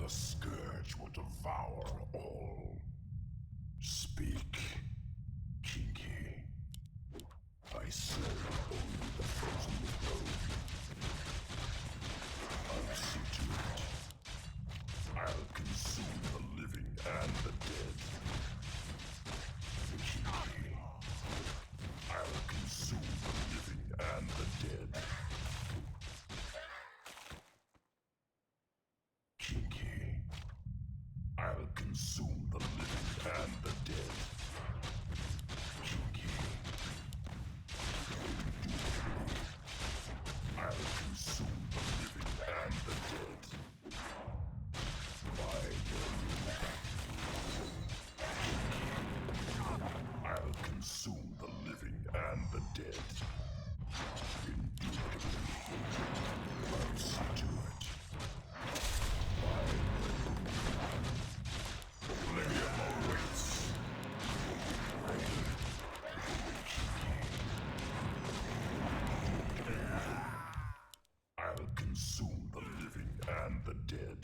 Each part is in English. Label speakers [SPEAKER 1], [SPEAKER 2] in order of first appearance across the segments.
[SPEAKER 1] The scourge will devour all. Speak, Kinky. I serve only the frozen throne. I'll see to it. I'll consume the living and the dead. Kinky. I'll consume the living and the dead. Kinky. I'll consume the living and the dead. Kinky. I'll consume the living and the dead. By I'll consume the living and the dead. Indubitably. I'll see to it. Oblivion awaits. I'll consume the living and the dead.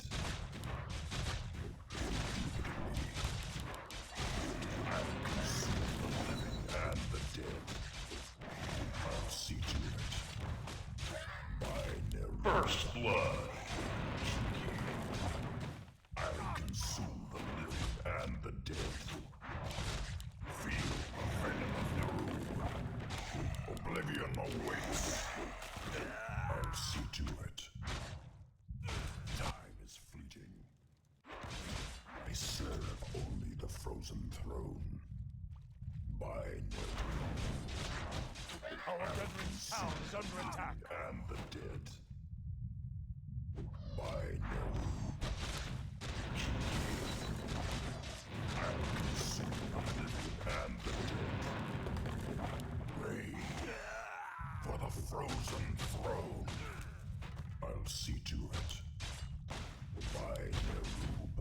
[SPEAKER 1] I'll consume the living and the dead. I'll see to it. Binary. First blood. I'll consume the living and the dead. Feel the venom of Naru. Oblivion awaits. I'll see to it. Time is fleeting. I serve only the frozen throne. By Naru.
[SPEAKER 2] Our veteran town is under attack.
[SPEAKER 1] And the dead. By Naru. I'll consume the living and the dead. Raid for the frozen throne. I'll see to it. By Nerub.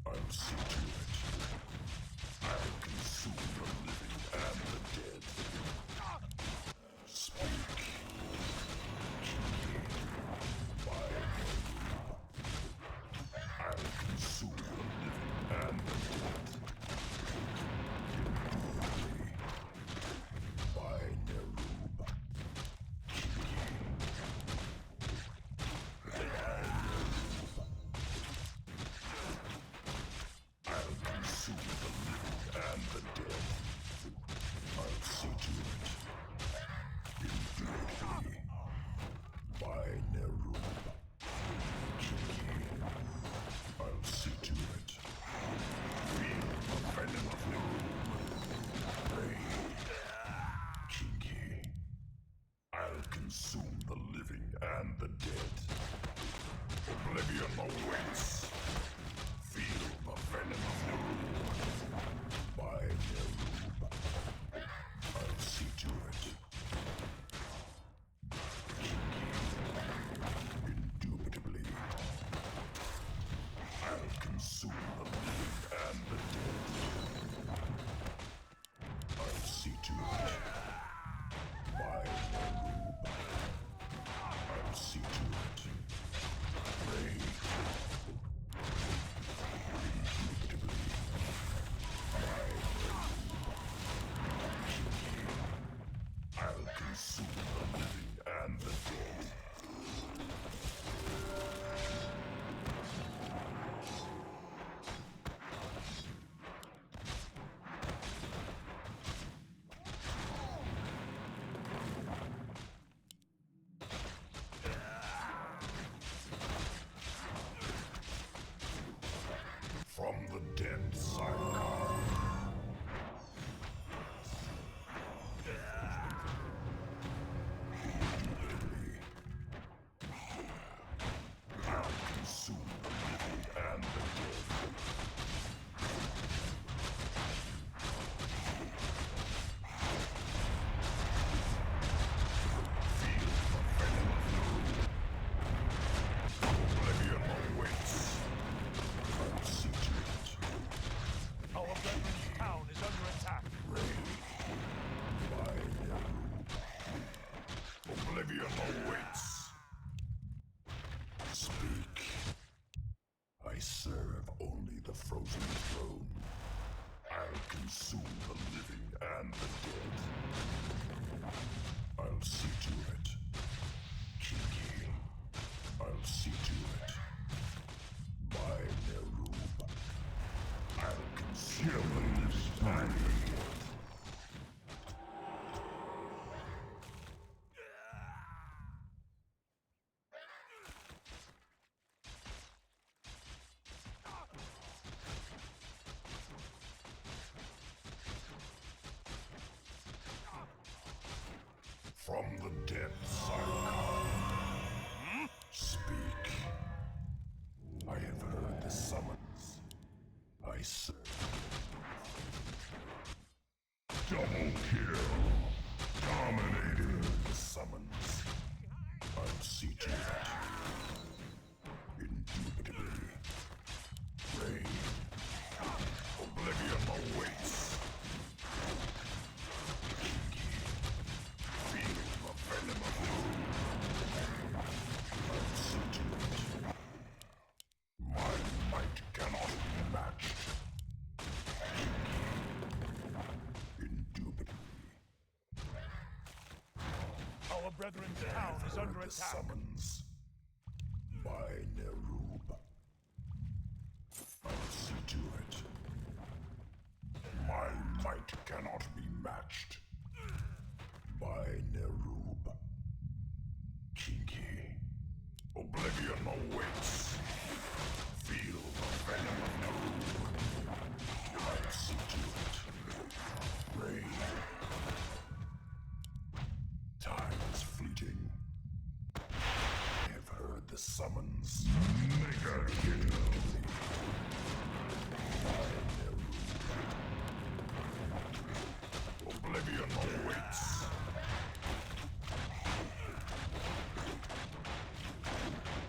[SPEAKER 1] I'll see to it. I'll consume the living and the dead. Speak. By Nerub. I'll consume the living and the dead. Indubitably. By Nerub. I'll consume the living and the dead. I'll see to it. Indubitably. By Nerub. I'll see to it. Feel the venom of Nerub. Raid. Kinky. I'll consume the living and the dead. Oblivion awaits. Feel the venom of Nerub. By Nerub. I'll see to it. Indubitably. I'll consume the living and the dead. I'll see to it. By Nerub. I'll see to it. Raid. I serve only the frozen throne. I'll consume the living and the dead. I'll see to it. Kiki. I'll see to it. By Nerub. I'll consume the living and the dead. From the depths I come. Speak. I have heard the summons. I serve. Double kill. Dominated the summons. I'll see to that. Indubitably. Rain. Oblivion awaits. My might cannot be matched. Indubitably.
[SPEAKER 2] Our brethren's town is under
[SPEAKER 1] The
[SPEAKER 2] attack.
[SPEAKER 1] summons. By Nerub. I'll see to it. My might cannot be matched. By Nerub. Kinky. Oblivion awaits. Feel the venom of Nerub. I'll see to it. Rain. Time is fleeting. I have heard the summons. Mega kill. By Nerub. Oblivion awaits.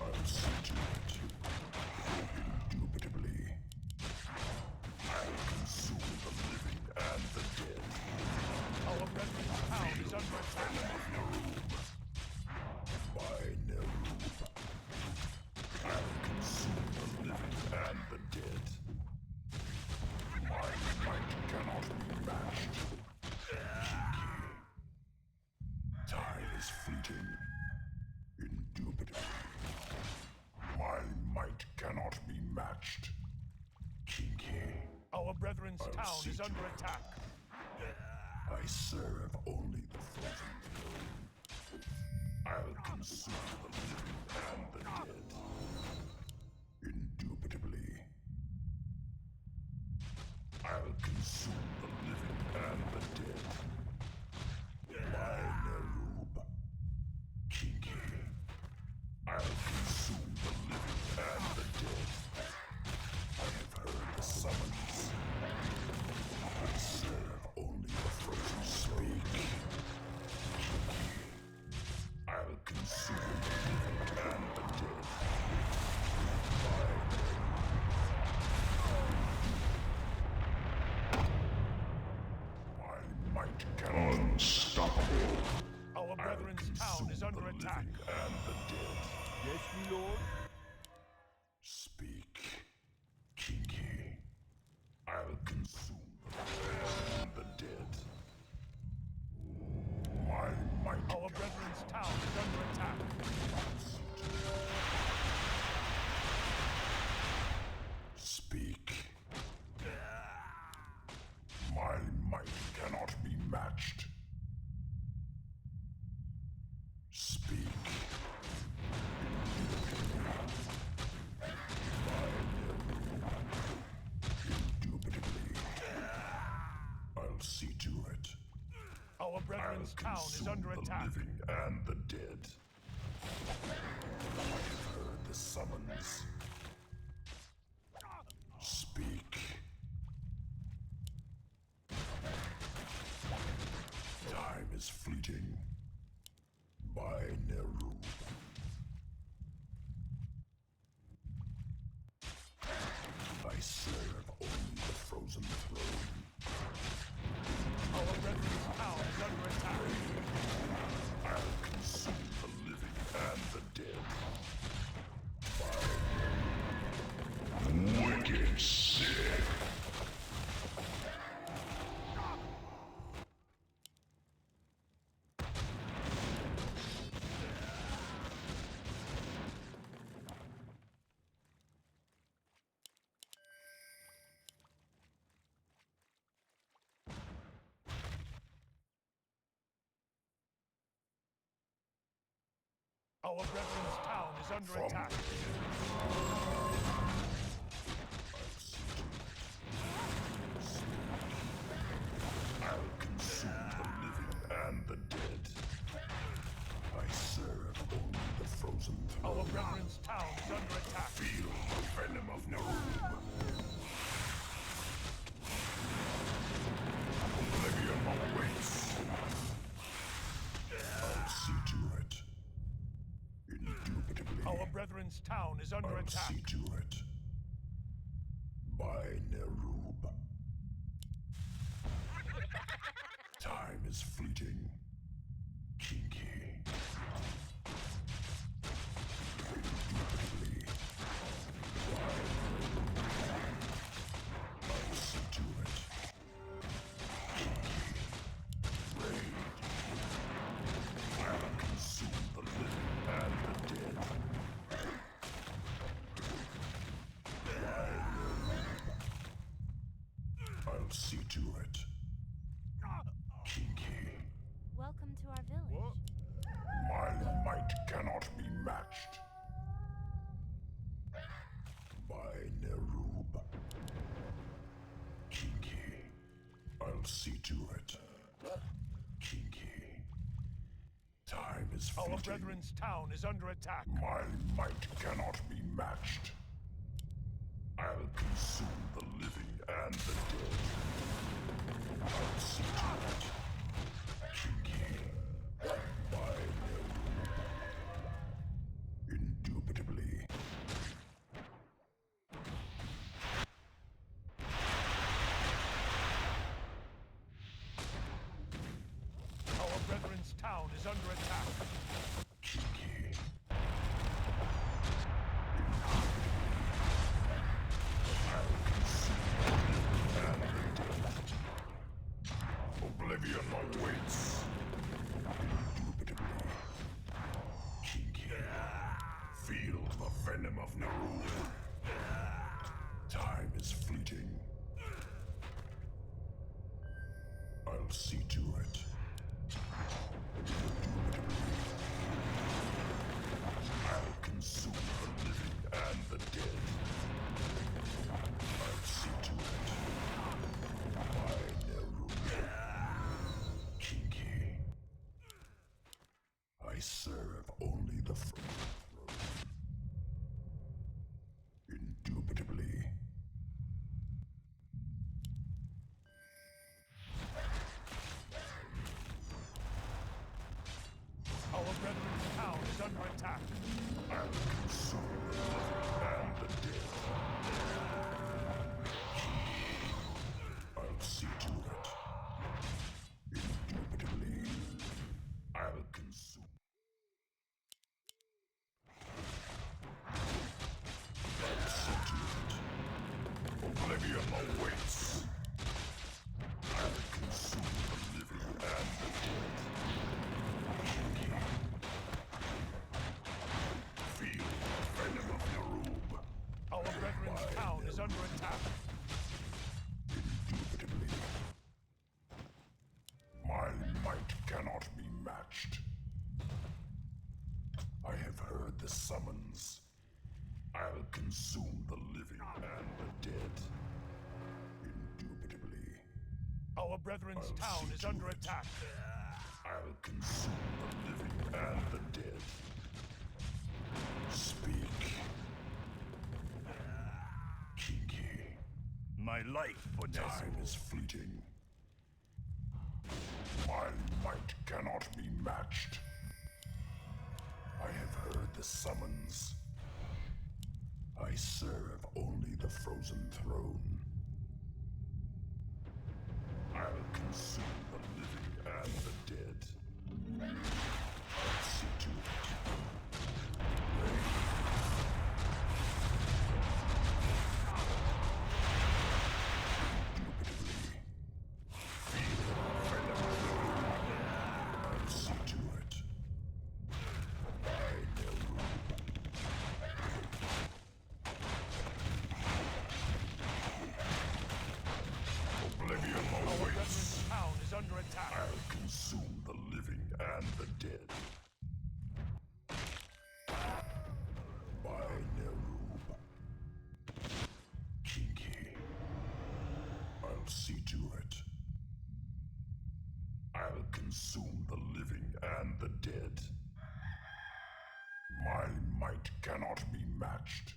[SPEAKER 1] I'll see to it. Indubitably. I'll consume the living and the dead.
[SPEAKER 2] Our brethren's town is under attack.
[SPEAKER 1] By Nerub. I'll consume the living and the dead. My might cannot be matched. Kiki. Time is fleeting. Indubitably. My might cannot be matched. Kinky.
[SPEAKER 2] Our brethren's
[SPEAKER 1] I'll
[SPEAKER 2] town
[SPEAKER 1] see
[SPEAKER 2] is
[SPEAKER 1] to
[SPEAKER 2] under
[SPEAKER 1] it.
[SPEAKER 2] attack.
[SPEAKER 1] I serve only the frozen throne. I'll consume the living and the dead. Indubitably. I'll consume the living and the dead. By Nerub. Kinky. I'll consume the living and the dead. I have heard the summons. I serve only the frozen speak. I'll consume the living and the dead. My might cannot. Unstoppable.
[SPEAKER 2] Our
[SPEAKER 1] I'll
[SPEAKER 2] brethren's town
[SPEAKER 1] consume
[SPEAKER 2] is under
[SPEAKER 1] the
[SPEAKER 2] attack.
[SPEAKER 1] living and the dead.
[SPEAKER 2] Yes, my lord.
[SPEAKER 1] Speak, Kinky. I'll consume the living and the dead. My might
[SPEAKER 2] Our brethren's town is under attack.
[SPEAKER 1] Speak. My might cannot be matched. Speak. Indubitably. I'll see to it.
[SPEAKER 2] Our
[SPEAKER 1] I'll
[SPEAKER 2] brethren's town is
[SPEAKER 1] consume
[SPEAKER 2] under
[SPEAKER 1] the
[SPEAKER 2] attack.
[SPEAKER 1] living and the dead. I have heard the summons. Speak. Time is fleeting. By Nerub. I serve only the frozen throne.
[SPEAKER 2] Our brethren's town is under attack.
[SPEAKER 1] I'll consume the living and the dead.
[SPEAKER 2] Our brethren's town is under
[SPEAKER 1] From-
[SPEAKER 2] attack.
[SPEAKER 1] I'll consume the living and the dead. I serve only the frozen
[SPEAKER 2] Our
[SPEAKER 1] throne.
[SPEAKER 2] brethren's town is under attack.
[SPEAKER 1] Feel the venom of Narum. Oblivion awaits. I'll see to it. Indubitably.
[SPEAKER 2] Our brethren's town is under
[SPEAKER 1] I'll
[SPEAKER 2] attack.
[SPEAKER 1] see to it. By Nerub. Time is fleeting. Kinky. Indubitably. By Nerub. I'll see to it. Kinky. Raid. I'll consume the living and the dead. I'll see to it. Kinky.
[SPEAKER 3] Welcome to our village.
[SPEAKER 2] What?
[SPEAKER 1] My might cannot be matched. By Nerub. Kinky. I'll see to it. Kinky. Time is
[SPEAKER 2] Our
[SPEAKER 1] fleeting.
[SPEAKER 2] brethren's town is under attack.
[SPEAKER 1] My might cannot be matched. I'll consume the living and the dead. I'll see to it. Kinky. By Nerub. Indubitably.
[SPEAKER 2] Our brethren's town is under attack.
[SPEAKER 1] Kinky. I'll consume the living and the dead. Oblivion awaits. Indubitably. Kinky. Feel the venom of Naru. Time is fleeting. I'll see to it. I'll consume the living and the dead. I'll see to it. By Nerub. Kinky. I serve only the throne. Indubitably.
[SPEAKER 2] Our brethren's town is under attack.
[SPEAKER 1] I'll consume the living and the dead. I'll see to it. Indubitably. I'll consume. I'll see to it. Oblivion awaits. I'll consume the living and the dead. Feel the venom of Nerub.
[SPEAKER 2] Our brethren's town is under attack.
[SPEAKER 1] Indubitably. My might cannot be matched. I have heard the summons. I'll consume the living and the dead. Indubitably.
[SPEAKER 2] Our brethren's
[SPEAKER 1] I'll
[SPEAKER 2] town
[SPEAKER 1] see
[SPEAKER 2] is
[SPEAKER 1] to
[SPEAKER 2] under
[SPEAKER 1] it.
[SPEAKER 2] attack.
[SPEAKER 1] I'll consume the living and the dead. Speak. Kinky.
[SPEAKER 2] My life for
[SPEAKER 1] Time is fleeting. My might cannot be matched. I have heard the summons. I serve only the frozen throne. I'll consume the living and the dead. I'll see to it. Ready. Indubitably. Feel the venom. I'll see to it. By Nerub. Oblivion
[SPEAKER 2] Our
[SPEAKER 1] awaits.
[SPEAKER 2] brethren's town is under attack.
[SPEAKER 1] I'll consume the living and the dead. consume the living and the dead. My might cannot be matched.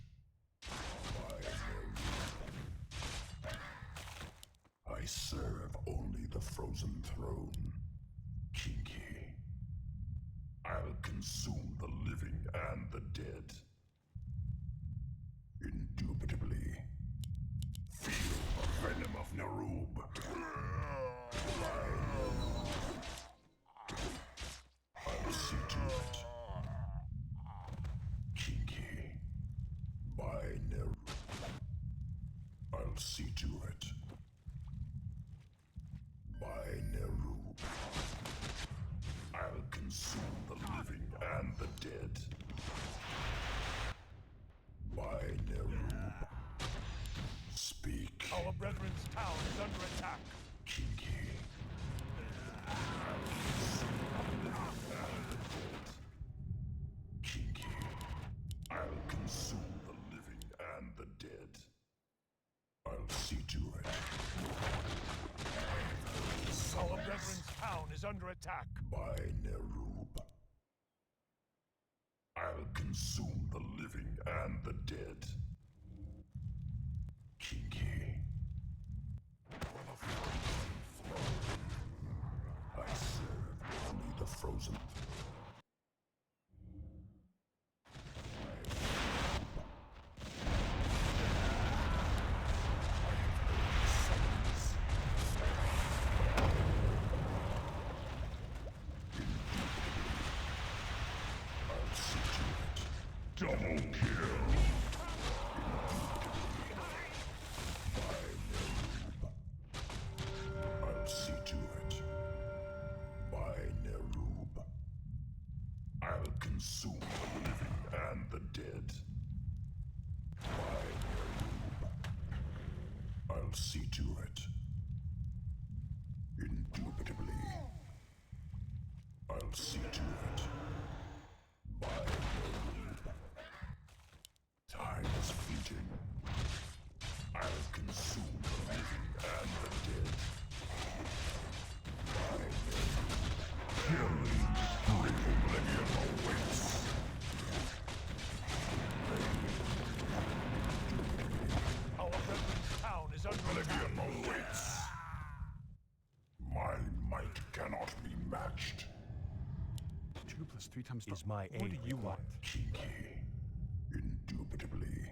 [SPEAKER 1] I serve only the frozen throne. Kinky. I'll consume the living and the dead. Indubitably. Feel the venom of Nerub. I'll see to it. Kinky. By Nerub. I'll see to it. By Nerub. I'll consume the living and the dead. By Nerub. Speak.
[SPEAKER 2] Our brethren's town is under attack.
[SPEAKER 1] Kinky. I'll consume the living and the dead. Kinky. I'll consume the living and the dead. I'll see to it.
[SPEAKER 2] Our brethren's town is under attack.
[SPEAKER 1] By Nerub. I'll consume the living and the dead. Kinky. I serve only the frozen. Double kill! I'll see to it. By Nerub. I'll consume the living and the dead. By Nerub. I'll see to it. Indubitably. I'll see to it. By Nerub. Time is fleeting. I'll consume the living and the dead. By Nerub. Killing spree. Oblivion awaits.
[SPEAKER 2] Our brethren's town is under attack.
[SPEAKER 1] Oblivion awaits. My might cannot be matched.
[SPEAKER 4] 2 plus 3 times
[SPEAKER 5] Is my
[SPEAKER 4] What do
[SPEAKER 5] aid
[SPEAKER 4] you
[SPEAKER 5] required?
[SPEAKER 4] want?
[SPEAKER 1] Kinky. Indubitably.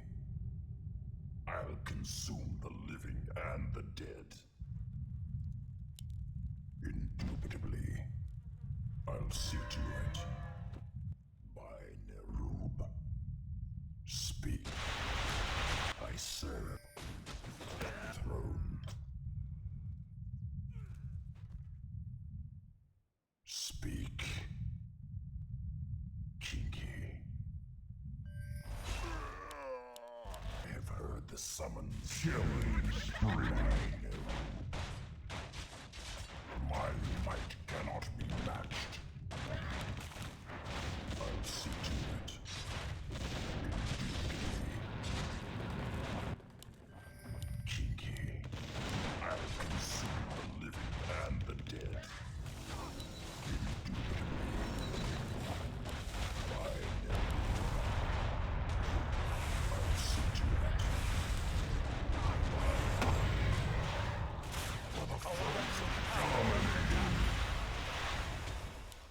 [SPEAKER 1] I'll consume the living and the dead. Indubitably. I'll see to it. By Nerub. Speak. I serve the throne. Speak. Kinky. I have heard the summons. Killing spree. My might cannot be matched. I'll see to it. Kinky. I'll consume the living and the dead. By Nerub. I'll see to it.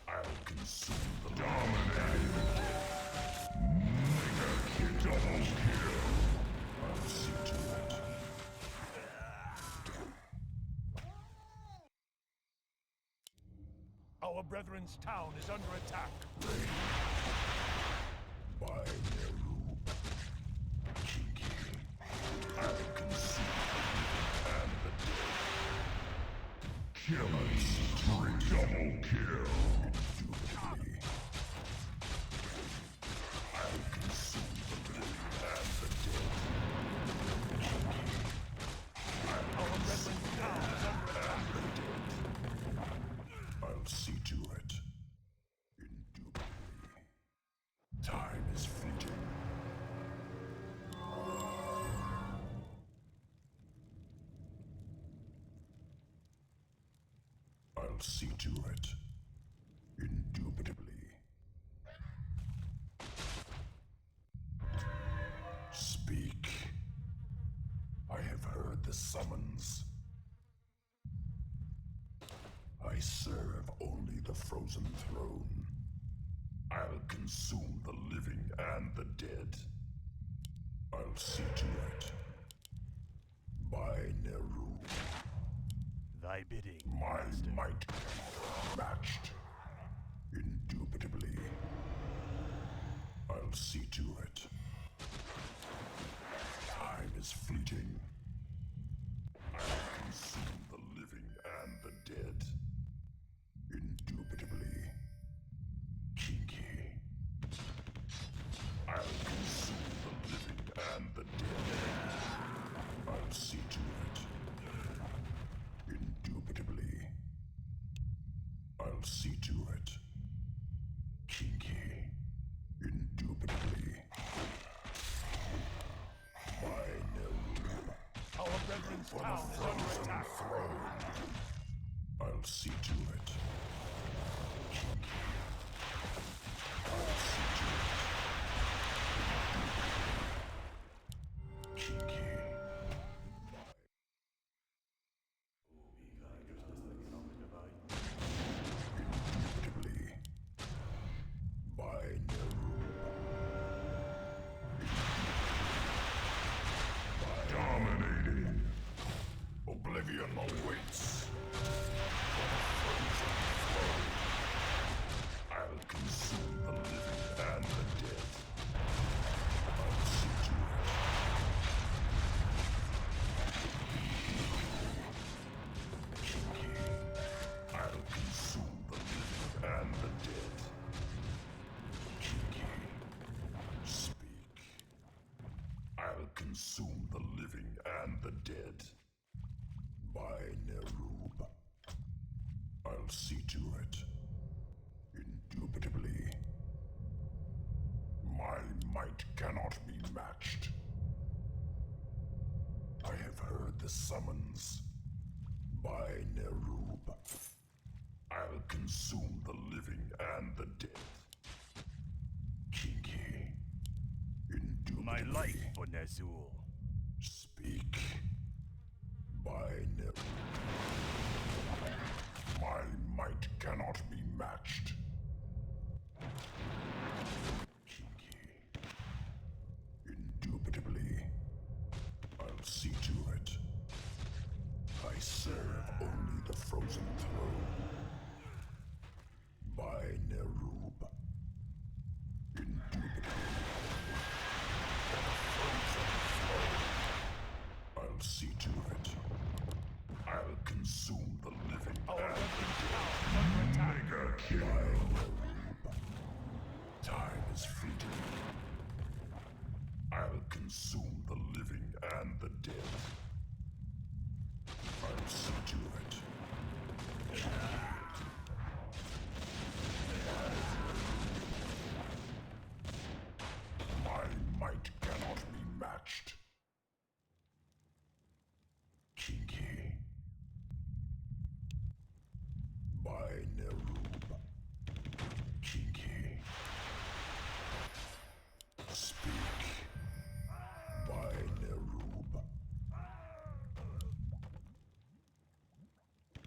[SPEAKER 1] I'll consume the living and the dead. Mega double kill. I'll see to it.
[SPEAKER 2] Our brethren's town is under attack.
[SPEAKER 1] By Nerub. Kinky. I'll consume the living and the dead. Killing spree. Double kill. Indubitably. I'll consume the living and the dead. Kinky.
[SPEAKER 2] Our brethren's town is under attack.
[SPEAKER 1] And the dead. I'll see to it. Indubitably. Time is fleeting. I'll I'll see to it. Indubitably. Speak. I have heard the summons. I serve only the frozen throne. I'll consume the living and the dead. I'll see to it. By Neru,
[SPEAKER 2] Thy bidding,
[SPEAKER 1] my
[SPEAKER 2] master.
[SPEAKER 1] might matched. Indubitably. I'll see to it. Time is fleeting. I'll consume the living and the dead. Indubitably. Kinky. I'll consume the living and the dead. I'll see to it. Indubitably. I'll see to it. Kinky. Indubitably. By Neru.
[SPEAKER 2] Our brethren's town is under attack.
[SPEAKER 1] I'll see to it. Kinky. I'll see to it. Kinky. Indubitably. By Neru. Dominating. Oblivion awaits. I'll consume the living and the dead. I'll see to it. Kinky. I'll consume the living and the dead. Kinky. Speak. I'll consume the living and the dead. By Nerub. I'll see to it. Indubitably. My might cannot be matched. I have heard the summons. By Nerub. I'll consume the living and the dead. Kinky. Indubitably.
[SPEAKER 2] My life for Ner'zhul.
[SPEAKER 1] Speak. By Nerub. My might cannot be matched. Kinky. Indubitably. I'll see to it. I serve only the frozen throne. By Nerub. Indubitably. I'll see to it. I'll consume the living
[SPEAKER 2] Our
[SPEAKER 1] and
[SPEAKER 2] brethren's town is under attack.
[SPEAKER 1] by Nerub. Time is fleeting. I'll consume the living and the dead. I'll see to it. My might cannot be matched. Kinky. By Nerub. Kinky. Speak. By Nerub.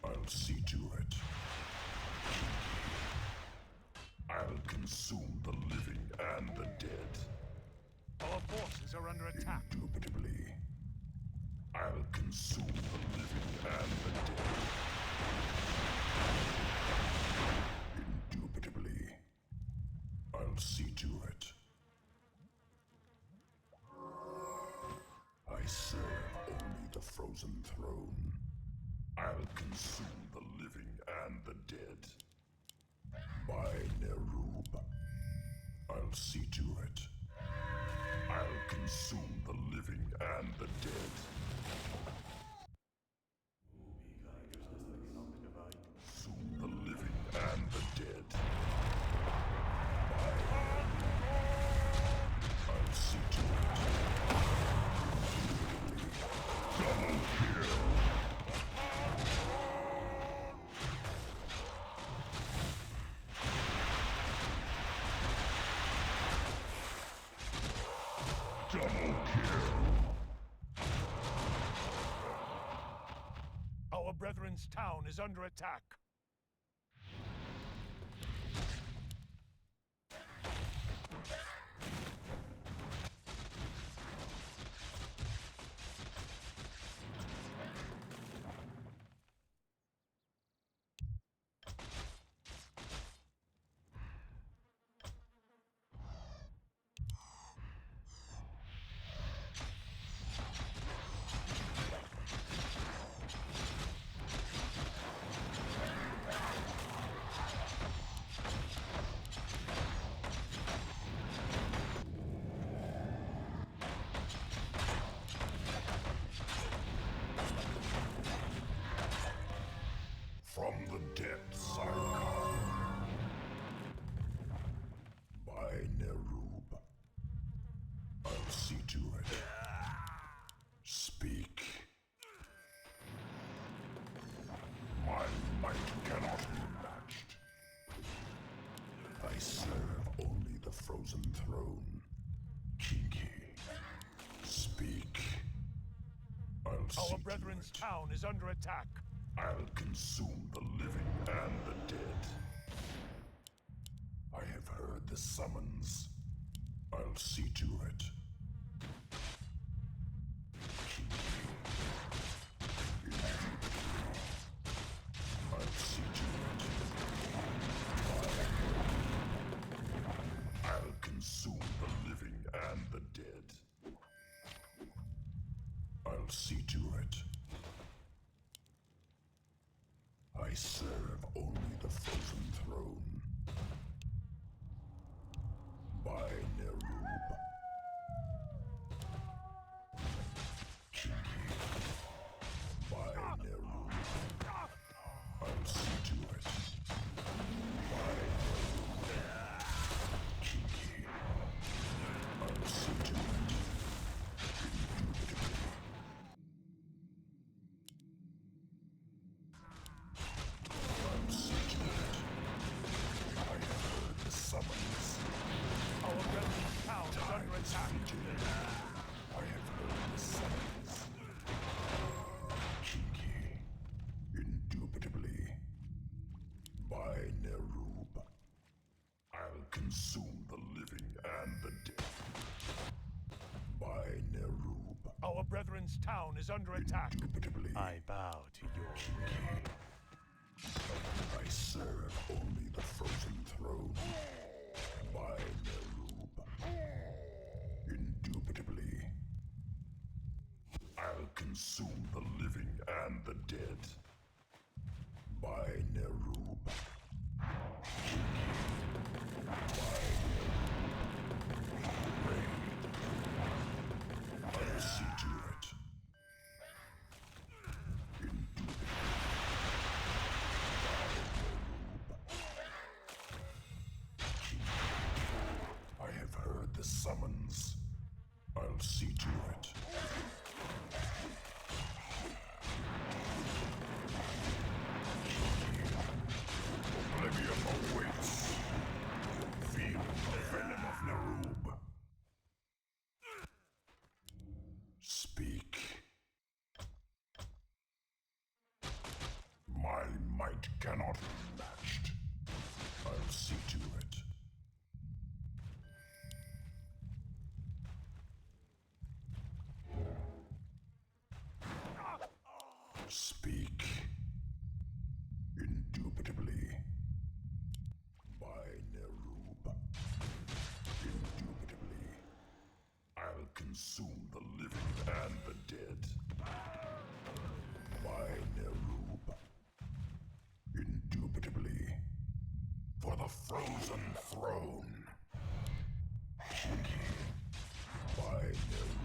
[SPEAKER 1] I'll see to it. I'll consume the living and the dead.
[SPEAKER 2] Our forces are under attack.
[SPEAKER 1] Indubitably. I'll consume the living and the dead. Indubitably. I'll see to it. I serve only the frozen throne. I'll consume the living and the dead. By Nerub. I'll see to it. I'll consume the living and the dead. Consume the living and the dead. By I'll see to it. Double kill.
[SPEAKER 2] brethren's town is under attack.
[SPEAKER 1] From the depths I come. By Nerub. I'll see to it. Speak. My might cannot be matched. I serve only the frozen throne. Kinky. Speak. I'll see
[SPEAKER 2] Our
[SPEAKER 1] to
[SPEAKER 2] brethren's
[SPEAKER 1] it.
[SPEAKER 2] town is under attack.
[SPEAKER 1] I'll consume the living and the dead. I have heard the summons. I'll see to it. I'll see to it. I'll consume the living and the dead. I'll see to it. I serve only the frozen throne. By Nerub. Kinky. By Nerub. I'll see to it. By Nerub. Kinky. I'll see to it. Indubitably. I'll see to it. I have heard the summons.
[SPEAKER 2] Our brethren's town is
[SPEAKER 1] Time
[SPEAKER 2] under
[SPEAKER 1] is
[SPEAKER 2] attack.
[SPEAKER 1] fleeting. I have heard the summons. Kinky. Indubitably. By Nerub. I'll consume the living and the dead. By Nerub.
[SPEAKER 2] Our brethren's town is under attack.
[SPEAKER 1] Indubitably.
[SPEAKER 5] I bow to your
[SPEAKER 1] Kinky. I serve only the frozen throne. By Nerub. Indubitably. I'll consume the living and the dead. By Nerub. I'll see to it. Indubitably. I have heard the summons. I'll see to it. Oblivion awaits. Feel the venom of Nerub. Speak. My might cannot be matched. I'll see to it. Speak. Indubitably. By Nerub. Indubitably. I'll consume the living and the dead. By Nerub. Indubitably. For the frozen throne. Kinky. By Nerub.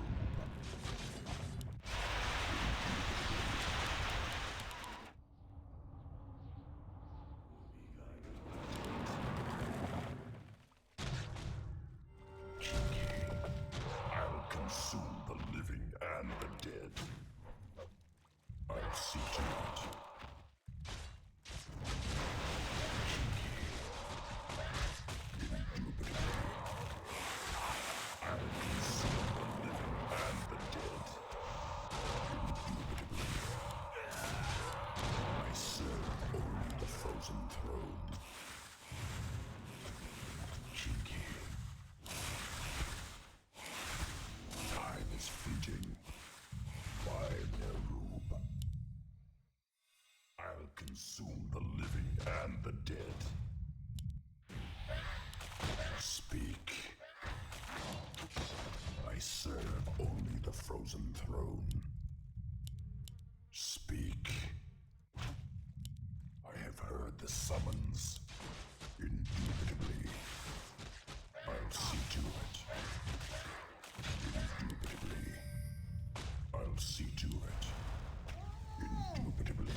[SPEAKER 1] consume the living and the dead. Speak. I serve only the frozen throne. Speak. I have heard the summons. Indubitably. I'll see to it. Indubitably. I'll see to it. Indubitably.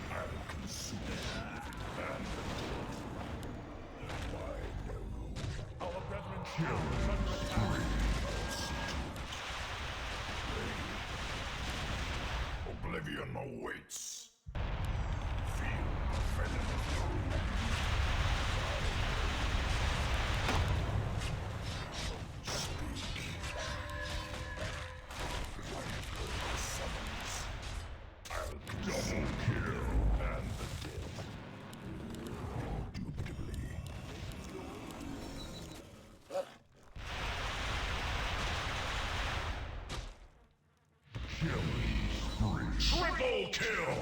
[SPEAKER 1] I'll consume the living and the dead. Why no?
[SPEAKER 2] Our brethren's town is under attack.
[SPEAKER 1] I'll see to it. Oblivion awaits. Feel the venom of doom. Speak. I have heard the summons. I'll double kill and the dead. Indubitably. Killing spree. Triple kill!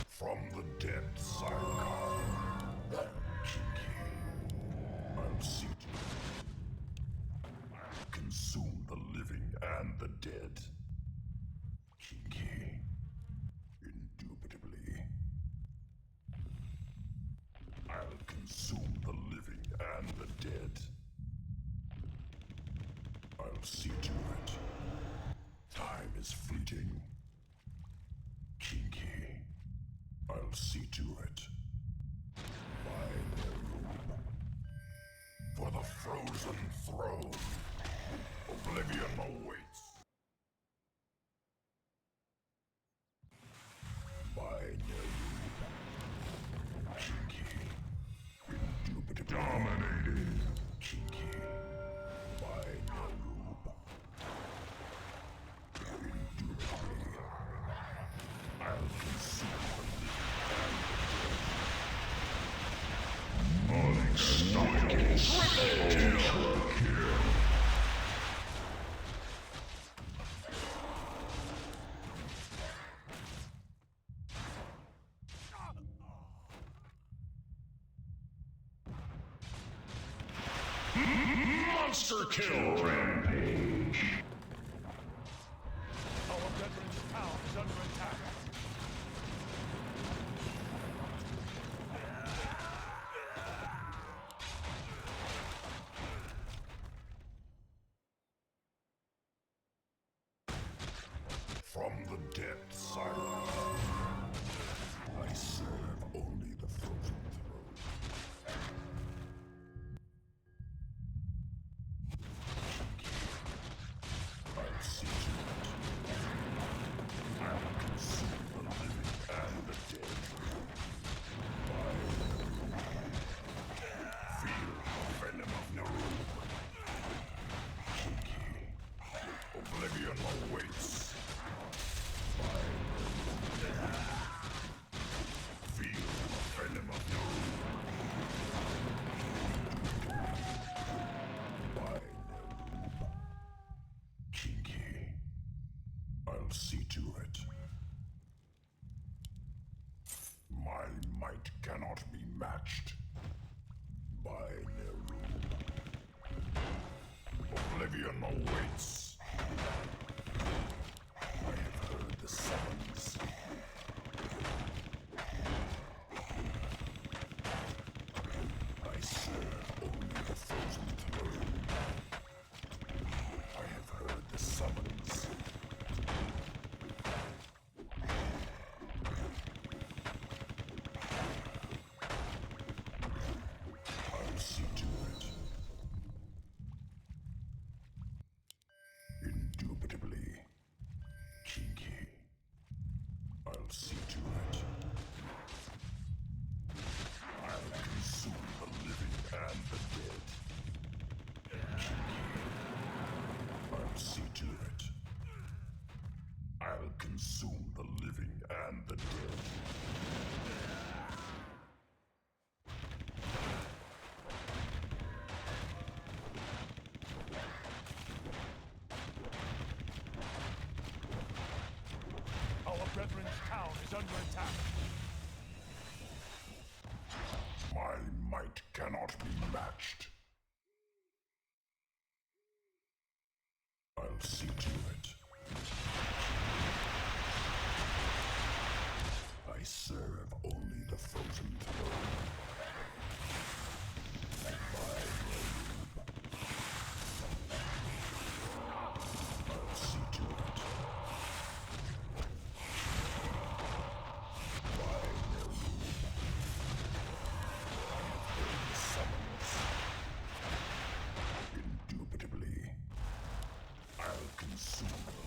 [SPEAKER 1] From the depths I'll come. Kinky. I'll see to it. I'll consume the living and the dead. Kinky. Indubitably. I'll consume the living and the dead. I'll see to it. Time is fleeting. Kinky. I'll see to it. Find a room for the frozen throne. Oblivion awaits. Find a room. Kinky. Indubitably. Dominated. Kinky. Find a room. Indubitably. I'll consume the living. Unstoppable. Triple kill. Monster kill. Rampage.
[SPEAKER 2] Our brethren's town is under attack.
[SPEAKER 1] From the depths I come. I serve only the frozen throne. I'll see to it. I'll consume the living and the dead. Feel the venom of Naru. Kinky. Oblivion awaits. Feel the venom of Naru. By Naru. Kinky. I'll see to it. My might cannot be matched. By Naru. Oblivion awaits. I have heard the I'll see to it. I'll consume the living and the dead. I'll see to it. I'll consume the living and the dead.
[SPEAKER 2] Our brethren's town is under attack.
[SPEAKER 1] My might cannot be matched. I'll see to it. I serve only the frozen throne. I'll see to it. Indubitably, I'll consume them.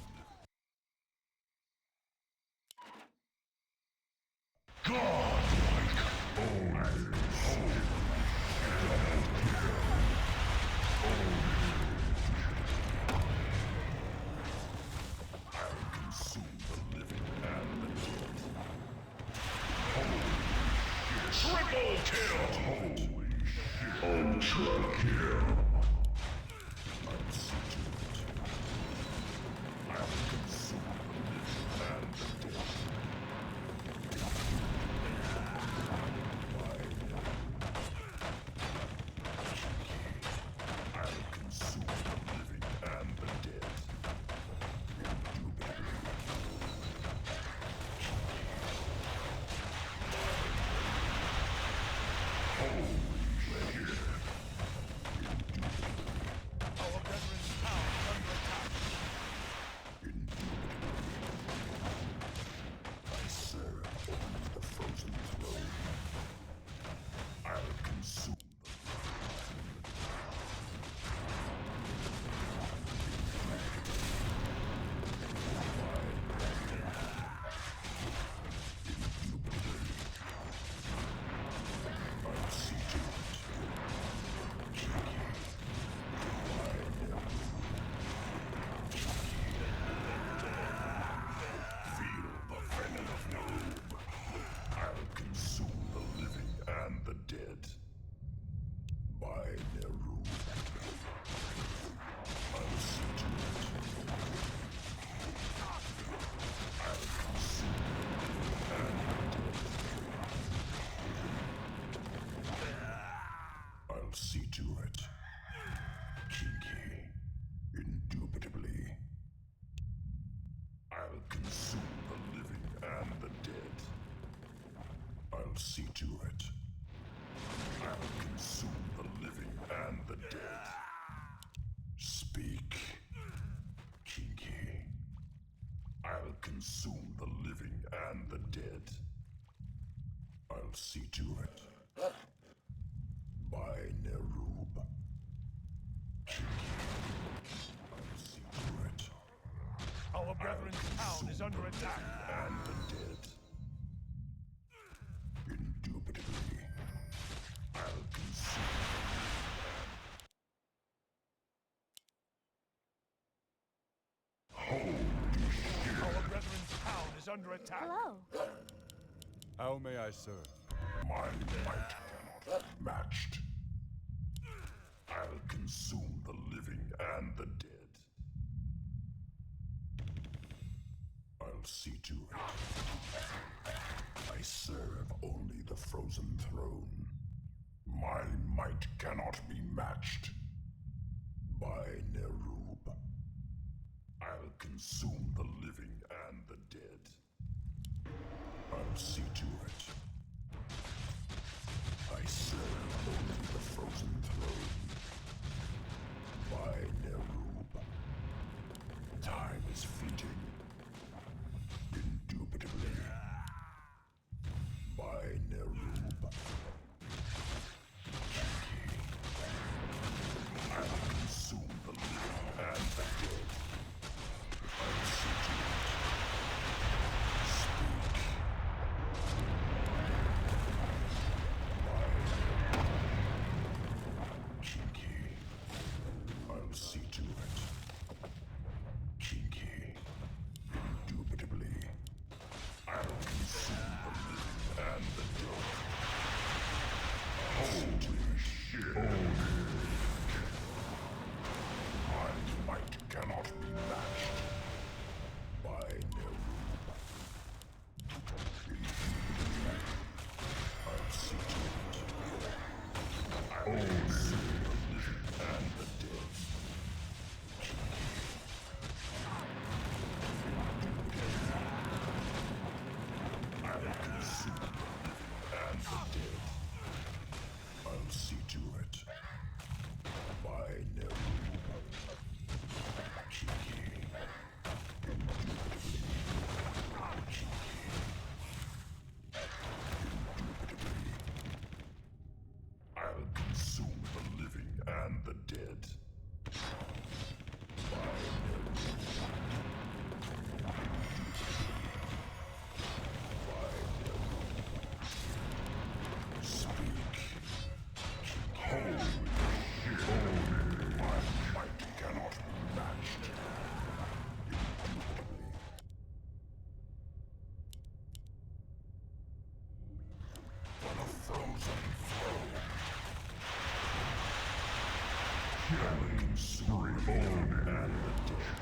[SPEAKER 1] I'll consume the living and the dead. Triple kill! Holy shit! Ultra kill! I'll see to it. I'll consume the living and the dead. I'll consume the living and the dead.
[SPEAKER 2] Our brethren's town is under attack.
[SPEAKER 1] I serve only the frozen throne. I'll consume I'll see to feel the venom of Nerub. I'll consume the living and the dead. By Nerub. I'll see to it. I'll consume the living and the dead. I'll see to it. Kinky. Indubitably. I'll consume the living and the dead. I'll see to it. I'll consume the living and the dead. Speak. Kinky. I'll consume the living and the dead. I'll see to it. By Nerub. I'll see to it.
[SPEAKER 2] Our brethren's town is under attack.
[SPEAKER 1] And the dead. Indubitably. I'll consume.
[SPEAKER 2] Our brethren's town is under attack.
[SPEAKER 3] Hello.
[SPEAKER 4] How may I serve?
[SPEAKER 1] My might cannot be matched. I'll consume the living and the dead. I'll see to it. I serve only the frozen throne. My might cannot be matched. By Nerub. I'll consume the living and the dead. I'll see to it. I serve only the frozen throne. By Nerub. Time is fleeting. Indubitably. By Nerub. I'll consume the living and the dead. I'll see to it. Speak. consume the living and the dead.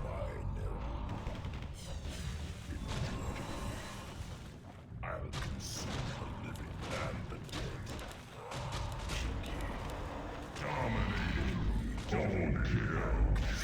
[SPEAKER 1] I know. I'll consume the living and the dead. Dominating. Double kill.